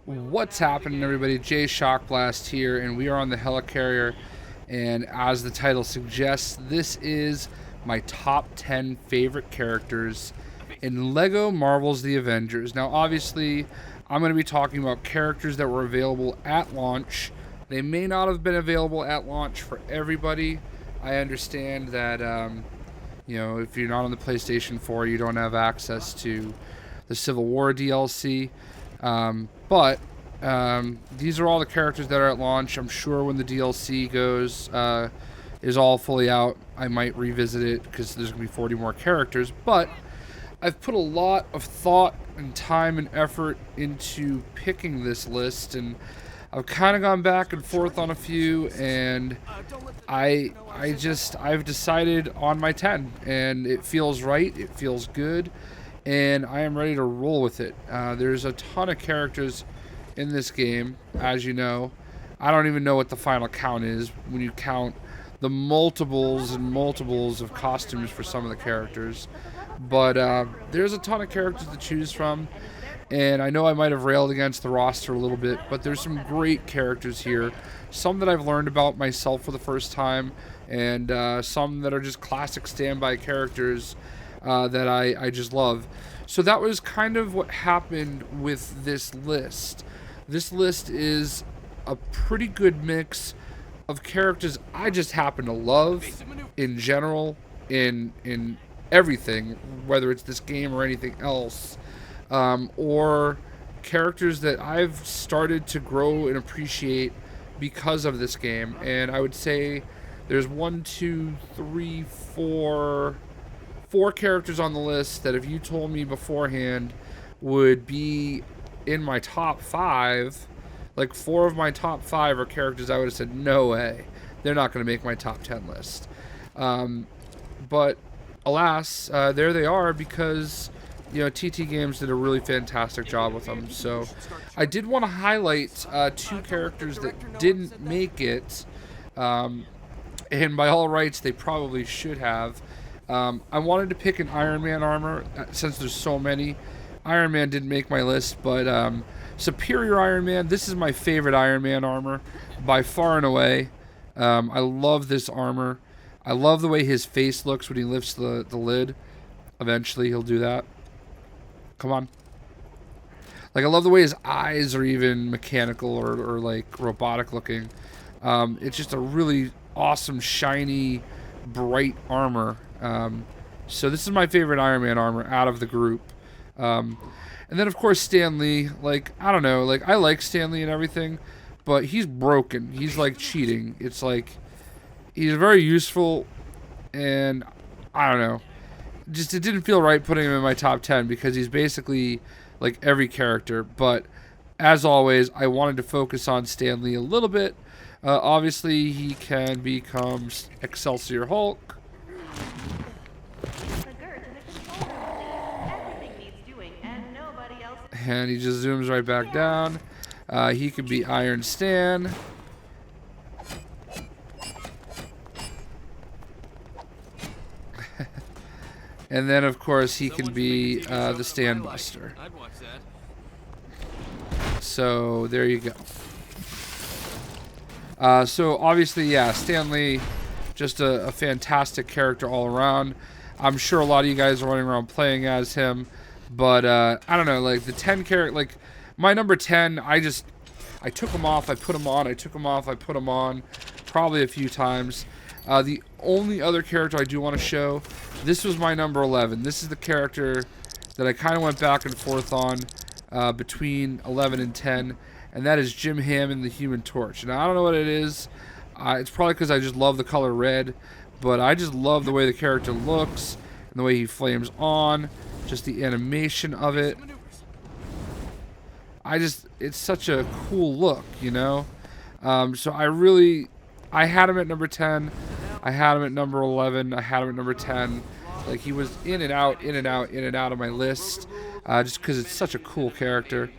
What's happening, everybody? Jay Shockblast here, and we are on the Helicarrier. And as the title suggests, this is my top 10 favorite characters in LEGO Marvel's The Avengers. Now, obviously, I'm going to be talking about characters that were available at launch. They may not have been available at launch for everybody. I understand that, if you're not on the PlayStation 4, you don't have access to the Civil War DLC. But these are all the characters that are at launch. I'm sure when the DLC is all fully out, I might revisit it because there's going to be 40 more characters. But I've put a lot of thought and time and effort into picking this list, and I've kind of gone back and forth on a few, and I've decided on my 10, and it feels right, it feels good, and I am ready to roll with it. There's a ton of characters in this game, as you know. I don't even know what the final count is when you count the multiples and multiples of costumes for some of the characters. But there's a ton of characters to choose from, and I know I might have railed against the roster a little bit, but there's some great characters here. Some that I've learned about myself for the first time, and some that are just classic standby characters that I just love. So that was kind of what happened with this list. This list is a pretty good mix of characters I just happen to love in general, in everything, whether it's this game or anything else, or characters that I've started to grow and appreciate because of this game. And I would say there's four characters on the list that if you told me beforehand would be in my top 5, like 4 of my top 5 are characters I would have said, no way, they're not going to make my top 10 list. But alas, there they are, because TT Games did a really fantastic job with them. So I did want to highlight 2 characters that didn't make it, and by all rights they probably should have. I wanted to pick an Iron Man armor, since there's so many. Iron Man didn't make my list, but Superior Iron Man, this is my favorite Iron Man armor by far and away. I love this armor. I love the way his face looks when he lifts the lid. Eventually he'll do that. Come on. Like, I love the way his eyes are even mechanical or like robotic looking. It's just a really awesome, shiny, bright armor. So this is my favorite Iron Man armor out of the group. And then of course Stan Lee. Like, I don't know, like I like Stan Lee and everything, but he's broken. He's like cheating. It's like he's very useful, and I don't know. Just, it didn't feel right putting him in my top 10 because he's basically like every character. But as always, I wanted to focus on Stan Lee a little bit. Obviously, he can become Excelsior Hulk. And he just zooms right back down. He could be Iron Stan. And then, of course, he can be the Stan Buster. So, there you go. So, obviously, yeah, Stan Lee, just a fantastic character all around. I'm sure a lot of you guys are running around playing as him. But, I don't know, like, the 10 character, like, my number 10, I took him off, I put him on, I took him off, I put him on, probably a few times. The only other character I do want to show, this was my number 11. This is the character that I kind of went back and forth on between 11 and 10, and that is Jim Hammond, the Human Torch. Now, I don't know what it is. It's probably because I just love the color red, but I just love the way the character looks and the way he flames on, just the animation of it. It's such a cool look, So I had him at number 10. I had him at number 11. I had him at number 10. Like, he was in and out, in and out, in and out of my list, just because it's such a cool character.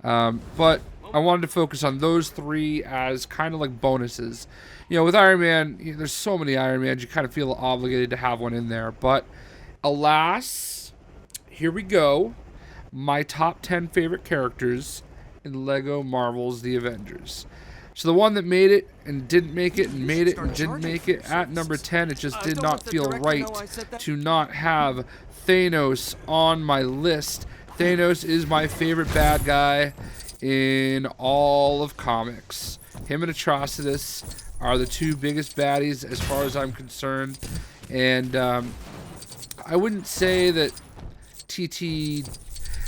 But I wanted to focus on those 3 as kind of like bonuses. With Iron Man, there's so many Iron Mans, you kind of feel obligated to have one in there. But alas, here we go. my top 10 favorite characters in LEGO Marvel's The Avengers. So the one that made it and didn't make it and made it and didn't make it, at number 10, it just did not feel right to not have Thanos on my list. Thanos is my favorite bad guy in all of comics. Him and Atrocitus are the two biggest baddies as far as I'm concerned. And I wouldn't say that TT...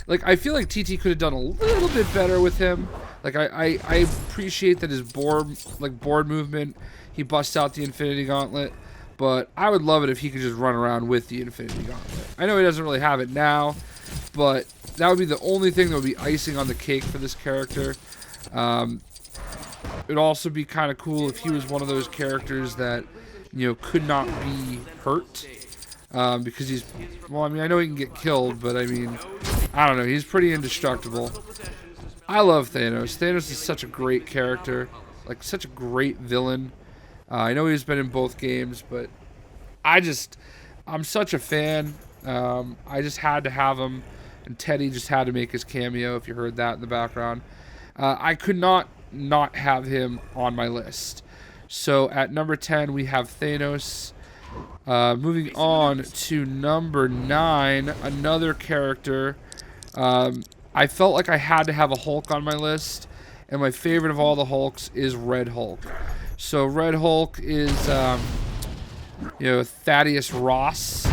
Like, I feel like TT could have done a little bit better with him. Like, I appreciate that his board movement, he busts out the Infinity Gauntlet. But I would love it if he could just run around with the Infinity Gauntlet. I know he doesn't really have it now, but that would be the only thing that would be icing on the cake for this character. It'd also be kind of cool if he was one of those characters that, you know, could not be hurt. Because he's, well, I mean, I know he can get killed, but I mean, I don't know, he's pretty indestructible. I love Thanos. Thanos is such a great character, like such a great villain. I know he's been in both games, but I'm such a fan. I just had to have him, and Teddy just had to make his cameo, if you heard that in the background. I could not have him on my list. So at number 10, we have Thanos. Moving on to number 9, another character. I felt like I had to have a Hulk on my list, and my favorite of all the Hulks is Red Hulk. So Red Hulk is, you know, Thaddeus Ross,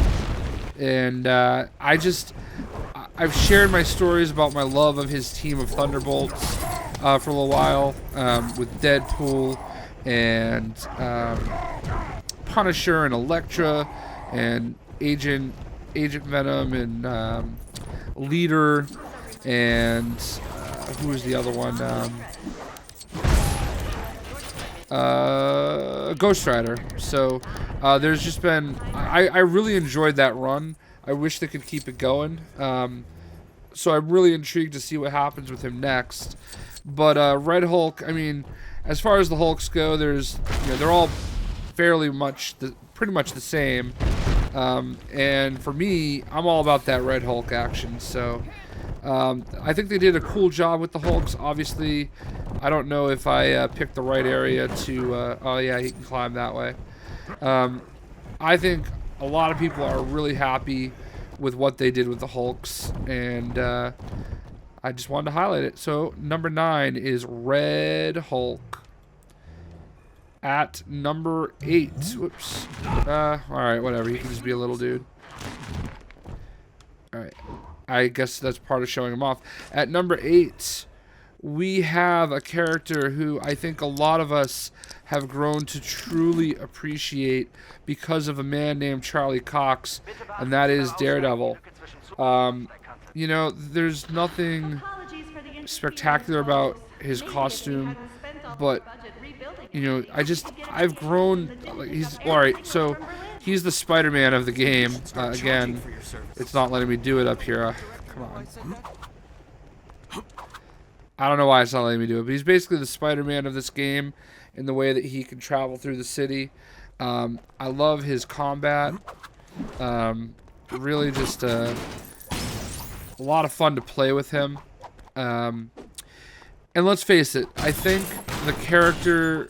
and I've shared my stories about my love of his team of Thunderbolts for a little while, with Deadpool and Punisher and Elektra and Agent Venom and Leader and who was the other one? Ghost Rider. So there's just been I really enjoyed that run. I wish they could keep it going. So I'm really intrigued to see what happens with him next. But Red Hulk, I mean, as far as the Hulks go, there's, you know, they're all fairly much pretty much the same, and for me, I'm all about that Red Hulk action. So I think they did a cool job with the Hulks. Obviously, I don't know if I picked the right area to oh yeah, he can climb that way. I think a lot of people are really happy with what they did with the Hulks, and I just wanted to highlight it. So number 9 is Red Hulk. At number 8, whoops. Alright, whatever. He can just be a little dude. Alright. I guess that's part of showing him off. At number 8, we have a character who I think a lot of us have grown to truly appreciate because of a man named Charlie Cox, and that is Daredevil. You know, there's nothing spectacular about his costume, but you know, I've grown. He's all right. So he's the Spider-Man of the game. Again, it's not letting me do it up here. Come on. I don't know why it's not letting me do it, but he's basically the Spider-Man of this game in the way that he can travel through the city. I love his combat. Really, just a lot of fun to play with him. And let's face it, I think the character,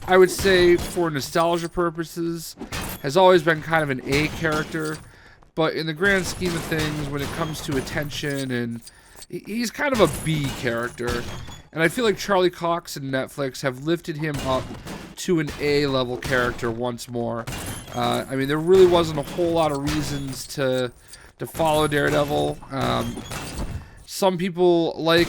I would say, for nostalgia purposes, has always been kind of an A character. But in the grand scheme of things, when it comes to attention, and he's kind of a B character. And I feel like Charlie Cox and Netflix have lifted him up to an A-level character once more. I mean, there really wasn't a whole lot of reasons to follow Daredevil. Some people like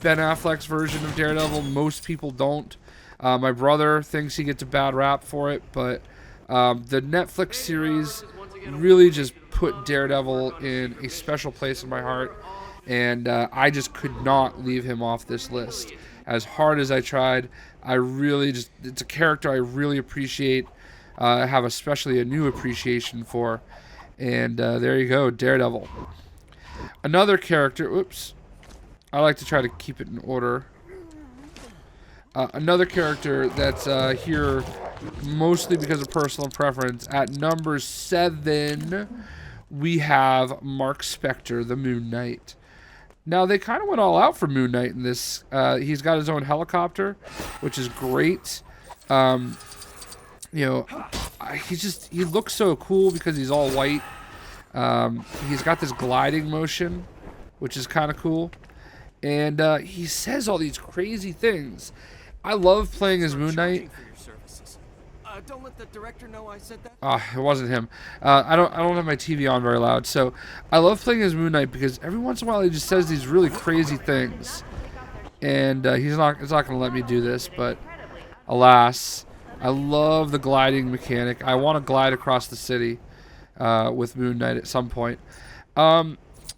Ben Affleck's version of Daredevil. Most people don't. My brother thinks he gets a bad rap for it, but the Netflix series really just put Daredevil in a special place in my heart, and I just could not leave him off this list. As hard as I tried, it's a character I really appreciate, have especially a new appreciation for, and there you go, Daredevil. Another character, oops, I like to try to keep it in order. Another character that's here mostly because of personal preference. At number 7, we have Mark Spector, the Moon Knight. Now, they kind of went all out for Moon Knight in this. He's got his own helicopter, which is great. You know, he looks so cool because he's all white. He's got this gliding motion, which is kind of cool. And he says all these crazy things. I love playing as Moon Knight. Don't let the director know I said that. It wasn't him. I don't have my TV on very loud, so I love playing as Moon Knight because every once in a while he just says these really crazy things, and he's not gonna let me do this. But alas, I love the gliding mechanic. I want to glide across the city with Moon Knight at some point.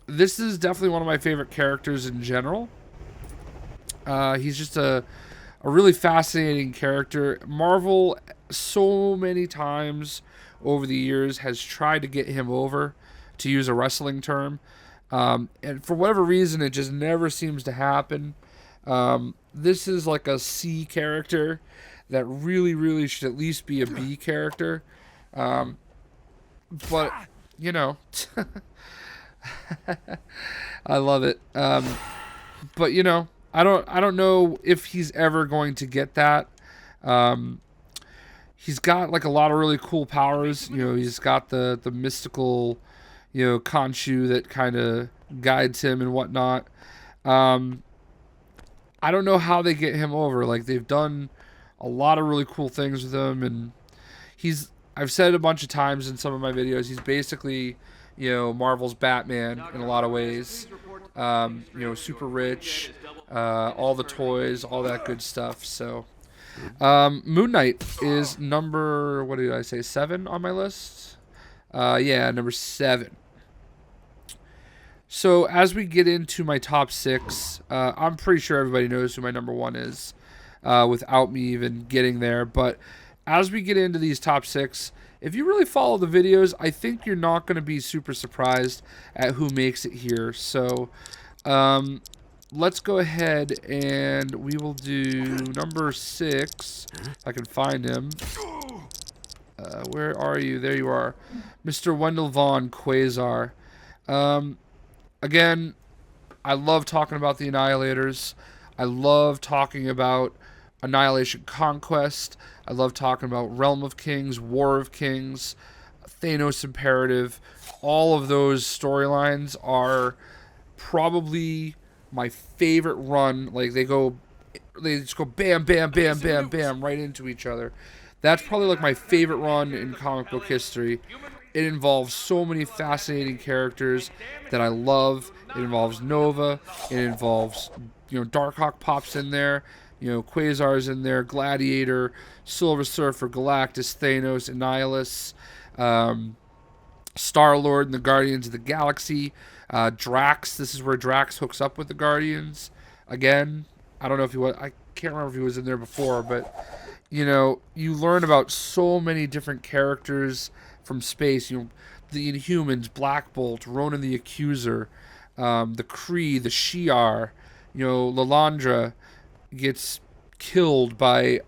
This is definitely one of my favorite characters in general. He's just a really fascinating character. Marvel, so many times over the years, has tried to get him over, to use a wrestling term. And for whatever reason, it just never seems to happen. This is like a C character that really, really should at least be a B character. But, you know, I love it. But, you know, I don't know if he's ever going to get that. He's got like a lot of really cool powers. You know, he's got the mystical, you know, Khonshu that kind of guides him and whatnot. I don't know how they get him over. Like, they've done a lot of really cool things with him, and I've said a bunch of times in some of my videos, he's basically, you know, Marvel's Batman in a lot of ways. You know, super rich, all the toys, all that good stuff. So, Moon Knight is number, what did I say, 7 on my list? Yeah, number 7. So, as we get into my top 6, I'm pretty sure everybody knows who my number 1 is, without me even getting there. But as we get into these top 6, if you really follow the videos, I think you're not going to be super surprised at who makes it here. So, let's go ahead and we will do number 6. If I can find him. Where are you? There you are. Mr. Wendell Vaughn, Quasar. Again, I love talking about the Annihilators. I love talking about Annihilation Conquest. I love talking about Realm of Kings, War of Kings, Thanos Imperative. All of those storylines are probably my favorite run. Like, they just go bam, bam, bam, bam, bam, right into each other. That's probably like my favorite run in comic book history. It involves so many fascinating characters that I love. It involves Nova. It involves, you know, Darkhawk pops in there. You know, Quasar's in there, Gladiator, Silver Surfer, Galactus, Thanos, Annihilus, Star-Lord and the Guardians of the Galaxy, Drax. This is where Drax hooks up with the Guardians. Again, I don't know if he was, I can't remember if he was in there before, but, you know, you learn about so many different characters from space. You know, the Inhumans, Black Bolt, Ronan the Accuser, the Kree, the Shi'ar, you know, Lilandra gets killed by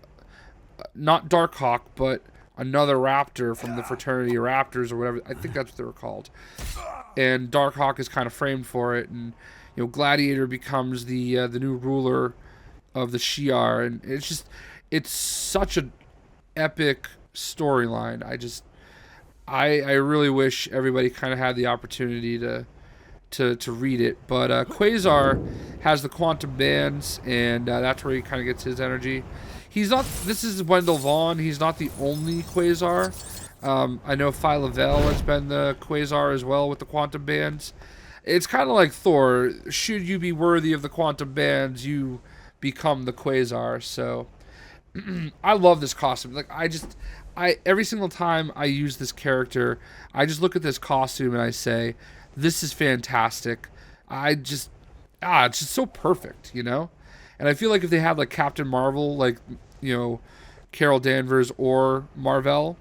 not Darkhawk, but another raptor from the fraternity of Raptors or whatever. I think that's what they were called. And Darkhawk is kind of framed for it, and, you know, Gladiator becomes the new ruler of the Shi'ar, and it's such an epic storyline. I really wish everybody kind of had the opportunity to read it. But Quasar has the quantum bands, and that's where he kind of gets his energy. This is Wendell Vaughn. He's not the only Quasar. I know Phyla-Vell has been the Quasar as well with the quantum bands. It's kind of like Thor. Should you be worthy of the quantum bands, you become the Quasar. So I love this costume. Like, every single time I use this character, I just look at this costume and I say, this is fantastic. It's just so perfect, you know? And I feel like if they had like Captain Marvel, like, you know, Carol Danvers or Marvel,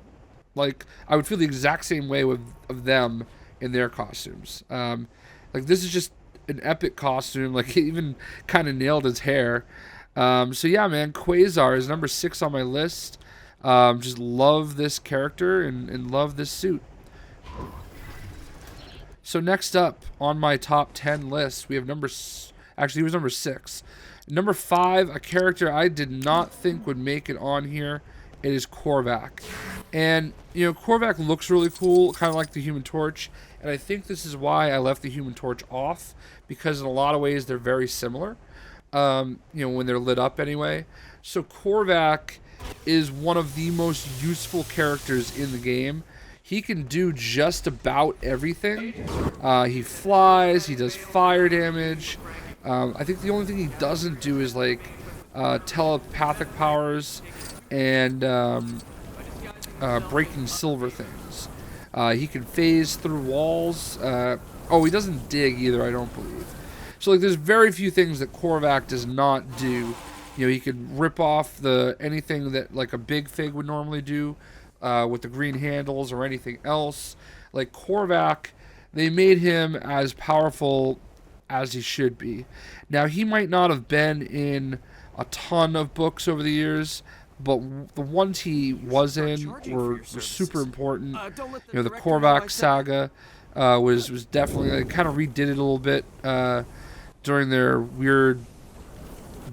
like, I would feel the exact same way of them in their costumes. Like, this is just an epic costume. Like, he even kind of nailed his hair. So yeah, man, Quasar is number 6 on my list. Just love this character and love this suit. So next up on my top 10 list, we have actually he was number 6. Number 5, a character I did not think would make it on here. It is Korvac. And, you know, Korvac looks really cool, kind of like the Human Torch. And I think this is why I left the Human Torch off, because in a lot of ways they're very similar, you know, when they're lit up anyway. So Korvac is one of the most useful characters in the game. He can do just about everything. He flies, he does fire damage. I think the only thing he doesn't do is like telepathic powers and breaking silver things. He can phase through walls. Oh, he doesn't dig either, I don't believe. So like, there's very few things that Korvac does not do. You know, he can rip off anything that like a big fig would normally do with the green handles or anything else. Like Korvac, they made him as powerful as he should be. Now, he might not have been in a ton of books over the years, but the ones he was in were super important. You know, the Korvac saga was definitely, they kind of redid it a little bit during their weird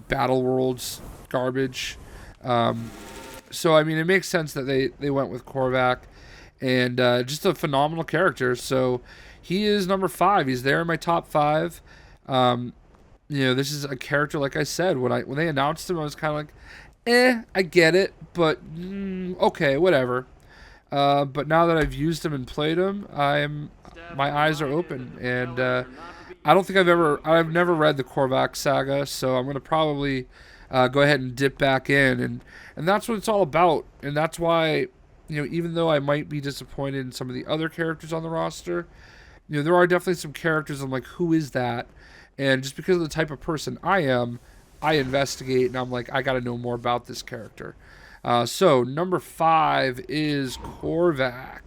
Battle Worlds garbage. So, I mean, it makes sense that they went with Korvac, and just a phenomenal character. So he is number 5. He's there in my top 5. You know, this is a character, like I said, when they announced him, I was kind of like, I get it, but okay, whatever. But now that I've used him and played him, my eyes are open, and I don't think I've never read the Korvac saga, so I'm gonna probably go ahead and dip back in, and that's what it's all about, and that's why, you know, even though I might be disappointed in some of the other characters on the roster, you know, there are definitely some characters I'm like, who is that? And just because of the type of person I am, I investigate, and I'm like, I gotta know more about this character. So number 5 is Korvac.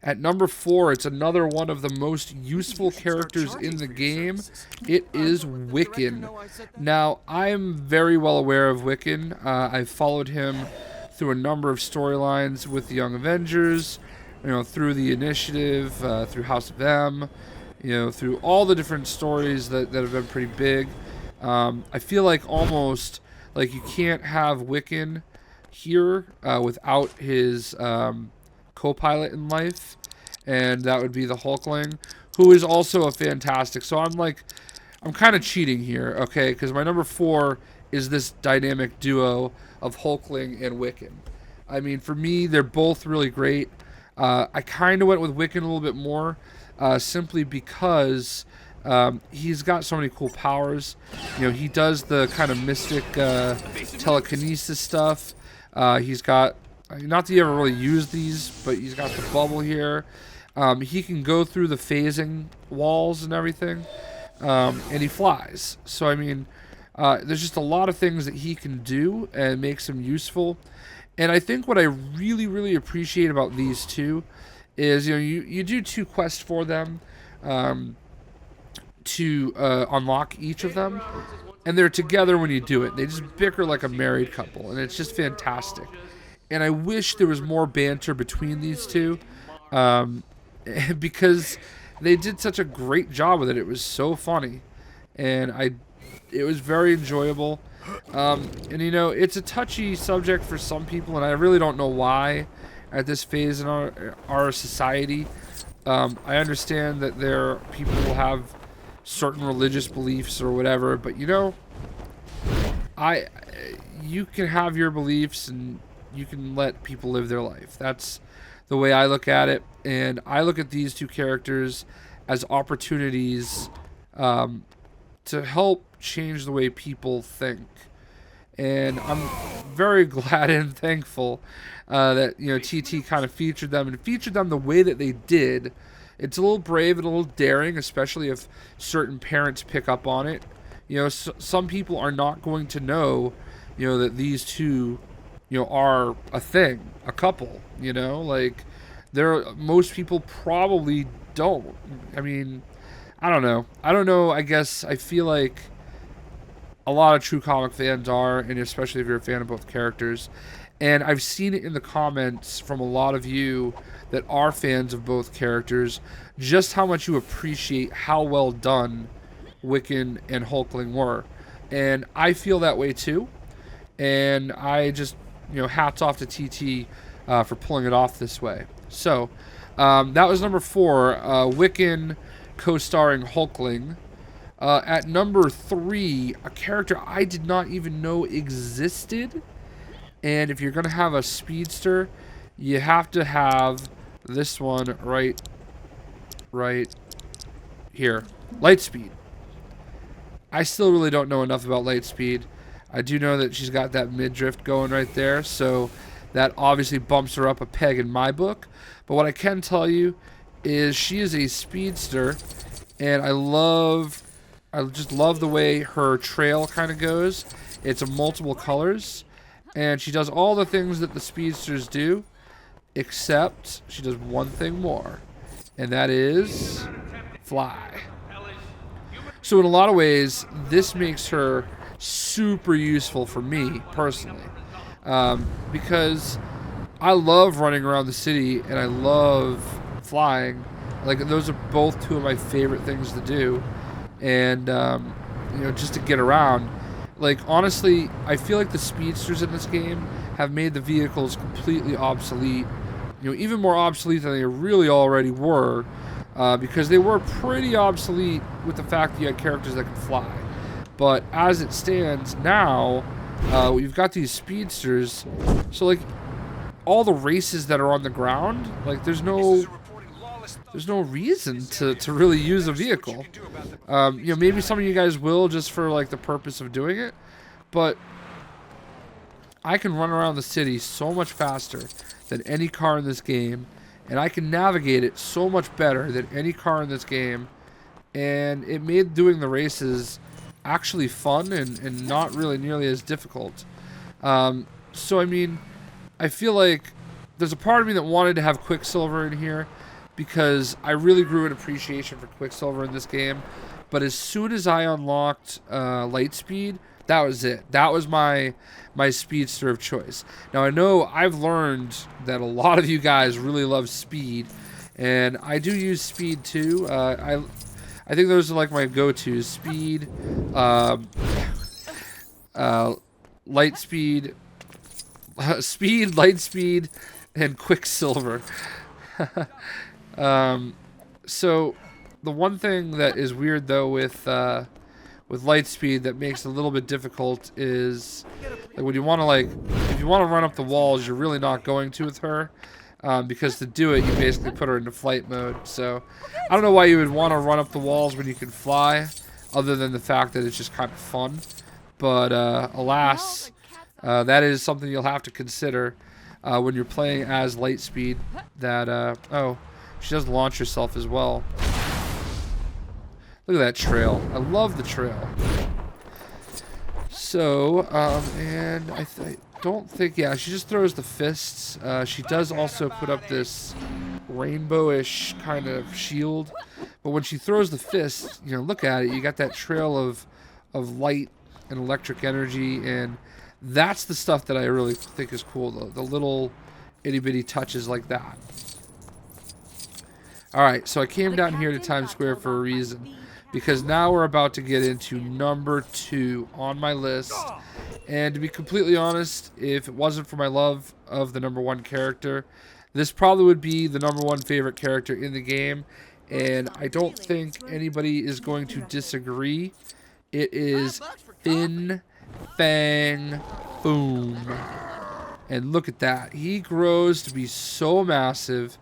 At number 4, it's another one of the most useful characters in the game. It is Wiccan. Now, I'm very well aware of Wiccan. I've followed him through a number of storylines with the Young Avengers, you know, through the Initiative, through House of M, you know, through all the different stories that have been pretty big. I feel like almost like you can't have Wiccan here without his co-pilot in life, and that would be the Hulkling, who is also a fantastic. So I'm kind of cheating here, okay? Because my number 4 is this dynamic duo of Hulkling and Wiccan. I mean, for me, they're both really great. I kind of went with Wiccan a little bit more, simply because he's got so many cool powers. You know, he does the kind of mystic telekinesis stuff. He's got, not that you ever really use these, but he's got the bubble here. He can go through the phasing walls and everything, and he flies. So, I mean, there's just a lot of things that he can do and makes him useful. And I think what I really, really appreciate about these two is, you know, you do 2 quests for them to unlock each of them, and they're together when you do it. They just bicker like a married couple, and it's just fantastic. And I wish there was more banter between these two, because they did such a great job with it. It was so funny, and it was very enjoyable. And you know, it's a touchy subject for some people, and I really don't know why at this phase in our society. I understand that there are people who have certain religious beliefs or whatever, but you know, you can have your beliefs and you can let people live their life. That's the way I look at it, and I look at these 2 characters as opportunities to help change the way people think. And I'm very glad and thankful that, you know, TT kind of featured them, and featured them the way that they did. It's a little brave and a little daring, especially if certain parents pick up on it. You know, some people are not going to know, you know, that these 2, you know, are a thing, a couple. You know, like most people probably don't. I mean, I don't know. I guess I feel like a lot of true comic fans are, and especially if you're a fan of both characters. And I've seen it in the comments from a lot of you that are fans of both characters, just how much you appreciate how well done Wiccan and Hulkling were. And I feel that way too. And I just, hats off to TT for pulling it off this way. So, that was number 4, Wiccan co-starring Hulkling. At number 3, a character I did not even know existed. And if you're going to have a speedster, you have to have this one right here. Lightspeed. I still really don't know enough about Lightspeed. I do know that she's got that mid-drift going right there, so that obviously bumps her up a peg in my book. But what I can tell you is she is a speedster, and I just love the way her trail kind of goes. It's of multiple colors, and she does all the things that the speedsters do, except she does one thing more, and that is fly. So in a lot of ways, this makes her super useful for me personally, because I love running around the city and I love flying. Like, those are both two of my favorite things to do, and just to get around. Like, honestly, I feel like the speedsters in this game have made the vehicles completely obsolete. Even more obsolete than they really already were, because they were pretty obsolete with the fact that you had characters that could fly. But as it stands now, we've got these speedsters, so like all the races that are on the ground, like there's no reason to really use a vehicle. Maybe some of you guys will just for like the purpose of doing it, but I can run around the city so much faster than any car in this game, and I can navigate it so much better than any car in this game, and it made doing the races actually fun and not really nearly as difficult. So I mean, I feel like there's a part of me that wanted to have Quicksilver in here because I really grew an appreciation for Quicksilver in this game. But as soon as I unlocked Lightspeed, that was it. That was my speedster of choice. Now I know I've learned that a lot of you guys really love speed, and I do use speed too. I think those are like my go-tos: speed, Lightspeed, speed, Lightspeed, and Quicksilver. So the one thing that is weird though with Lightspeed that makes it a little bit difficult is like when you want to if you want to run up the walls, you're really not going to with her. Because to do it, you basically put her into flight mode. So I don't know why you would want to run up the walls when you can fly, other than the fact that it's just kind of fun. But alas, that is something you'll have to consider when you're playing as Lightspeed. That oh, she does launch herself as well. Look at that trail. I love the trail. So and I don't think, yeah, she just throws the fists. She does also put up this rainbowish kind of shield, but when she throws the fist, look at it, you got that trail of light and electric energy, and that's the stuff that I really think is cool, the little itty-bitty touches like that. Alright, so I came down here to Times Square for a reason, because now we're about to get into number 2 on my list. And to be completely honest, if it wasn't for my love of the number 1 character, this probably would be the number 1 favorite character in the game. And I don't think anybody is going to disagree. It is Fang Foom. And look at that. He grows to be so massive.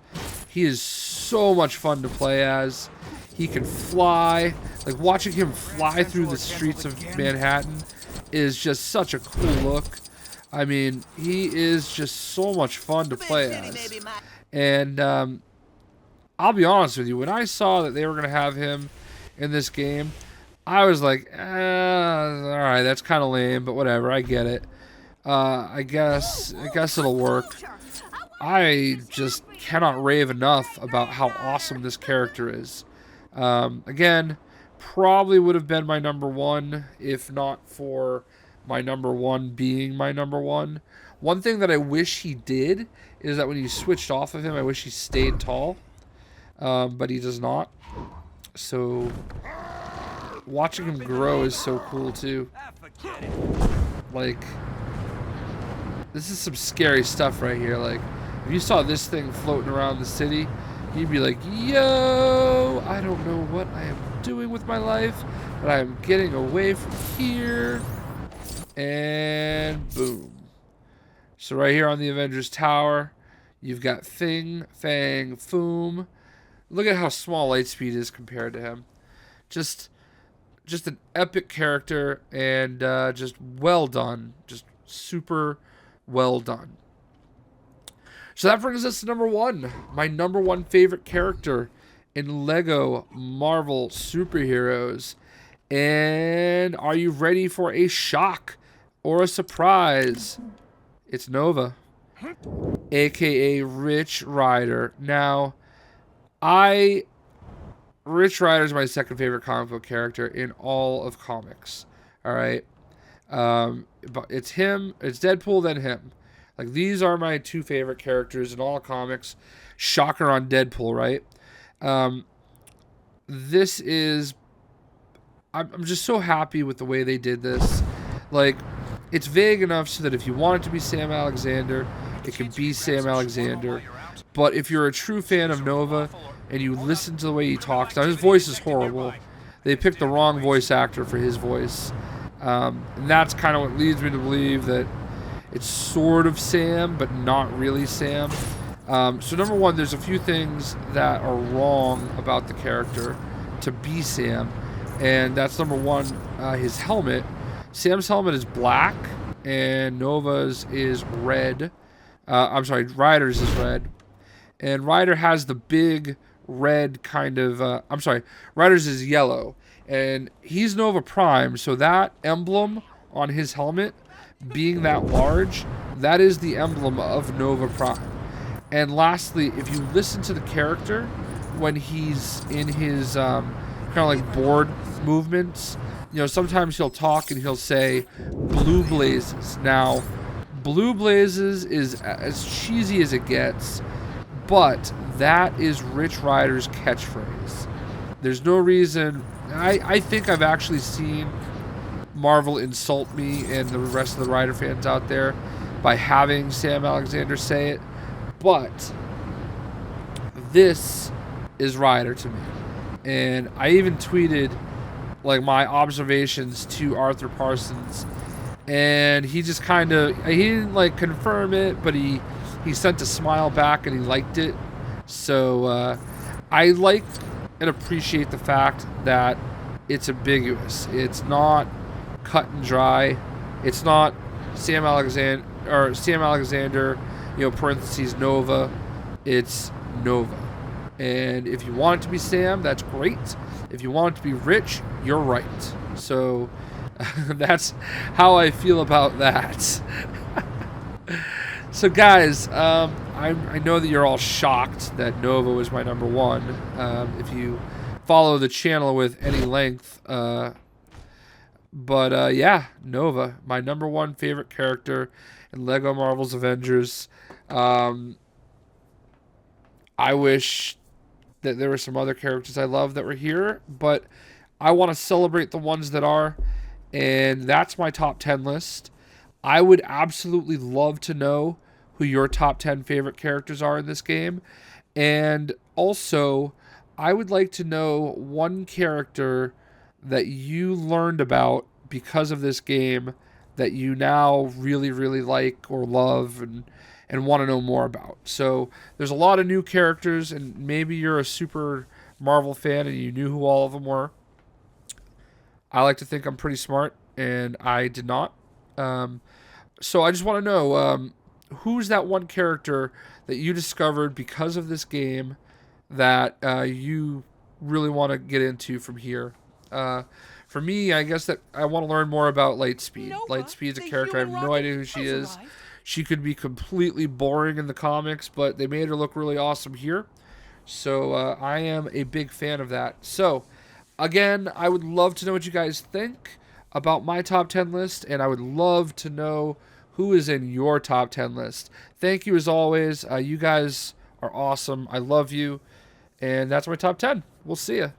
He is so much fun to play as. He can fly. Like, watching him fly through the streets of Manhattan is just such a cool look. I mean, he is just so much fun to play as. And I'll be honest with you, when I saw that they were going to have him in this game, I was like, alright, that's kind of lame, but whatever, I get it. I guess it'll work. I just cannot rave enough about how awesome this character is. Again, probably would have been my number 1 if not for my number 1 being my number 1. One thing that I wish he did is that when you switched off of him, I wish he stayed tall. But he does not. So watching him grow is so cool too. Like, this is some scary stuff right here. Like, if you saw this thing floating around the city, you'd be like, yo, I don't know what I am doing with my life, but I am getting away from here. And boom. So right here on the Avengers Tower, you've got Fang, Foom. Look at how small Lightspeed is compared to him. Just an epic character, and just well done. Just super well done. So that brings us to number 1. My number 1 favorite character in LEGO Marvel Superheroes. And are you ready for a shock or a surprise? It's Nova, aka Rich Rider. Now, Rich Rider is my second favorite comic book character in all of comics. All right, but it's him, it's Deadpool, then him. Like, these are my 2 favorite characters in all comics. Shocker on Deadpool, right? This is, I'm just so happy with the way they did this. Like, it's vague enough so that if you want it to be Sam Alexander, it can be Sam Alexander. But if you're a true fan of Nova and you listen to the way he talks, now his voice is horrible. They picked the wrong voice actor for his voice. And that's kind of what leads me to believe that it's sort of Sam, but not really Sam. So number 1, there's a few things that are wrong about the character to be Sam. And that's number 1, his helmet. Sam's helmet is black, and Nova's is red. I'm sorry, Ryder's is red. And Ryder has the big red kind of... I'm sorry, Ryder's is yellow. And he's Nova Prime, so that emblem on his helmet, being that large, that is the emblem of Nova Prime. And lastly, if you listen to the character, when he's in his kind of like board movements, you know, sometimes he'll talk and he'll say, "Blue Blazes." Now, Blue Blazes is as cheesy as it gets, but that is Rich Rider's catchphrase. There's no reason... I think I've actually seen Marvel insult me and the rest of the Rider fans out there by having Sam Alexander say it, but this is Rider to me. And I even tweeted like my observations to Arthur Parsons, and he just kind of, he didn't like confirm it, but he sent a smile back and he liked it. So I like and appreciate the fact that it's ambiguous. It's not cut and dry. It's not Sam Alexander, you know, parentheses Nova. It's Nova. And if you want it to be Sam, that's great. If you want it to be Rich, you're right. So that's how I feel about that. So guys, I know that you're all shocked that Nova was my number 1. If you follow the channel with any length, but yeah, Nova, my number 1 favorite character in LEGO Marvel's Avengers. I wish that there were some other characters I love that were here, but I want to celebrate the ones that are, and that's my top 10 list. I would absolutely love to know who your top 10 favorite characters are in this game, and also I would like to know one character that you learned about because of this game that you now really, really like or love and want to know more about. So there's a lot of new characters, and maybe you're a super Marvel fan and you knew who all of them were. I like to think I'm pretty smart, and I did not. So I just want to know, who's that one character that you discovered because of this game that you really want to get into from here? For me, I guess that I want to learn more about Lightspeed. Lightspeed's a character, I have no idea who she is. She could be completely boring in the comics, but they made her look really awesome here. So I am a big fan of that. So again, I would love to know what you guys think about my top 10 list, and I would love to know who is in your top 10 list. Thank you as always. You guys are awesome. I love you. And that's my top 10. We'll see ya.